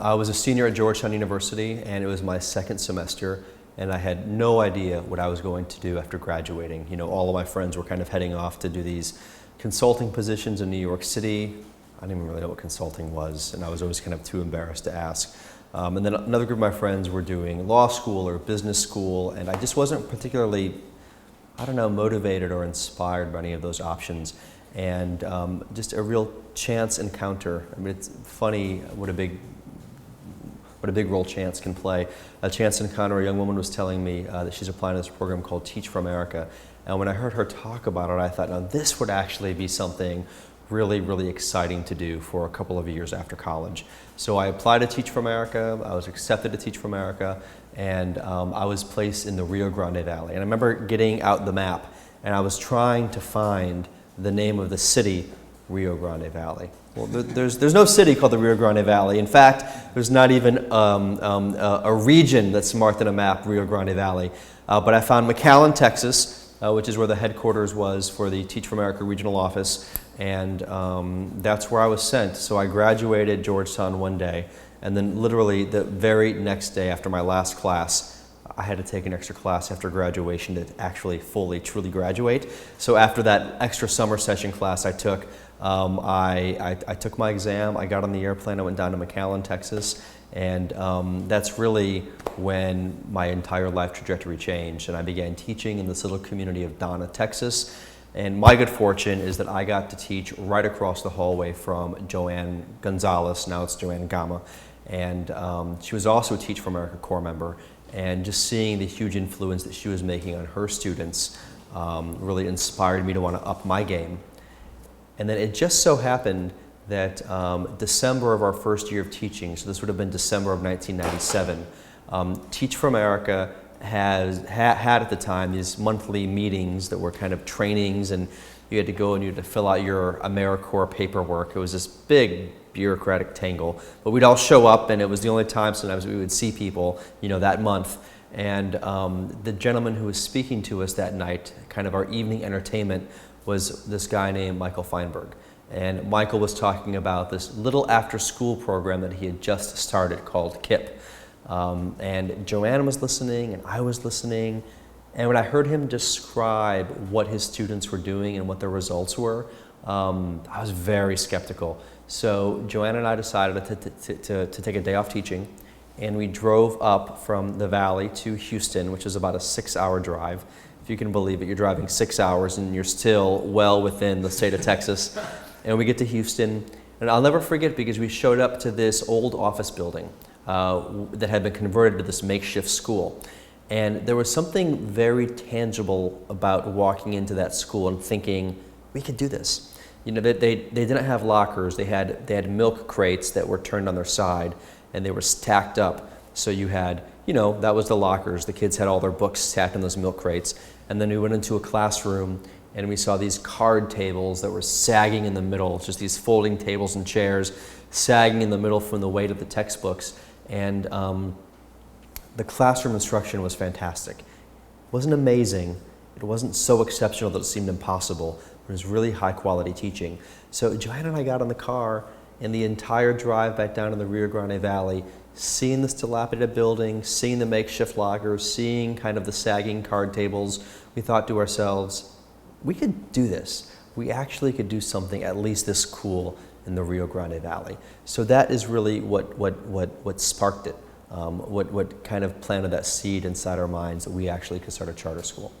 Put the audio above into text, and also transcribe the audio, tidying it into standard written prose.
I was a senior at Georgetown University, and it was my second semester, and I had no idea what I was going to do after graduating. You know, all of my friends were kind of heading off to do these consulting positions in New York City. I didn't even really know what consulting was, and I was always kind of too embarrassed to ask. And then another group of my friends were doing law school or business school, and I just wasn't particularly, I don't know, motivated or inspired by any of those options. And just a real chance encounter. I mean, it's funny what a big role chance can play. A chance encounter, a young woman was telling me that she's applying to this program called Teach for America. And when I heard her talk about it, I thought, now this would actually be something really, really exciting to do for a couple of years after college. So I applied to Teach for America, I was accepted to Teach for America, and I was placed in the Rio Grande Valley. And I remember getting out the map, and I was trying to find the name of the city, Rio Grande Valley. Well, there's no city called the Rio Grande Valley. In fact, there's not even a region that's marked on a map, Rio Grande Valley. But I found McAllen, Texas, which is where the headquarters was for the Teach for America regional office, and that's where I was sent. So I graduated Georgetown one day, and then literally the very next day after my last class, I had to take an extra class after graduation to actually fully, truly graduate. So after that extra summer session class I took, I took my exam, I got on the airplane, I went down to McAllen, Texas, and that's really when my entire life trajectory changed, and I began teaching in this little community of Donna, Texas. And my good fortune is that I got to teach right across the hallway from Joanne Gonzalez, now it's Joanne Gama, and she was also a Teach for America Corps member. And just seeing the huge influence that she was making on her students really inspired me to want to up my game. And then it just so happened that December of our first year of teaching, so this would have been December of 1997, Teach for America had at the time these monthly meetings that were kind of trainings, and you had to go and you had to fill out your AmeriCorps paperwork. It was this big bureaucratic tangle, but we'd all show up, and it was the only time sometimes we would see people, you know, that month. And the gentleman who was speaking to us that night, kind of our evening entertainment, was this guy named Michael Feinberg. And Michael was talking about this little after-school program that he had just started called KIP. And Joanne was listening, and I was listening, and when I heard him describe what his students were doing and what their results were, I was very skeptical. So Joanne and I decided to take a day off teaching, and we drove up from the valley to Houston, which is about a 6-hour drive. If you can believe it, you're driving 6 hours and you're still well within the state of Texas. And we get to Houston, and I'll never forget because we showed up to this old office building that had been converted to this makeshift school. And there was something very tangible about walking into that school and thinking, we could do this. You know, they didn't have lockers. They had milk crates that were turned on their side, and they were stacked up. So you had, you know, that was the lockers. The kids had all their books stacked in those milk crates. And then we went into a classroom, and we saw these card tables that were sagging in the middle, just these folding tables and chairs sagging in the middle from the weight of the textbooks. And the classroom instruction was fantastic. It wasn't amazing. It wasn't so exceptional that it seemed impossible. It was really high quality teaching. So Joanne and I got in the car, and the entire drive back down to the Rio Grande Valley, seeing this dilapidated building, seeing the makeshift lockers, seeing kind of the sagging card tables, we thought to ourselves, we could do this. We actually could do something at least this cool in the Rio Grande Valley. So that is really what sparked it, what kind of planted that seed inside our minds that we actually could start a charter school.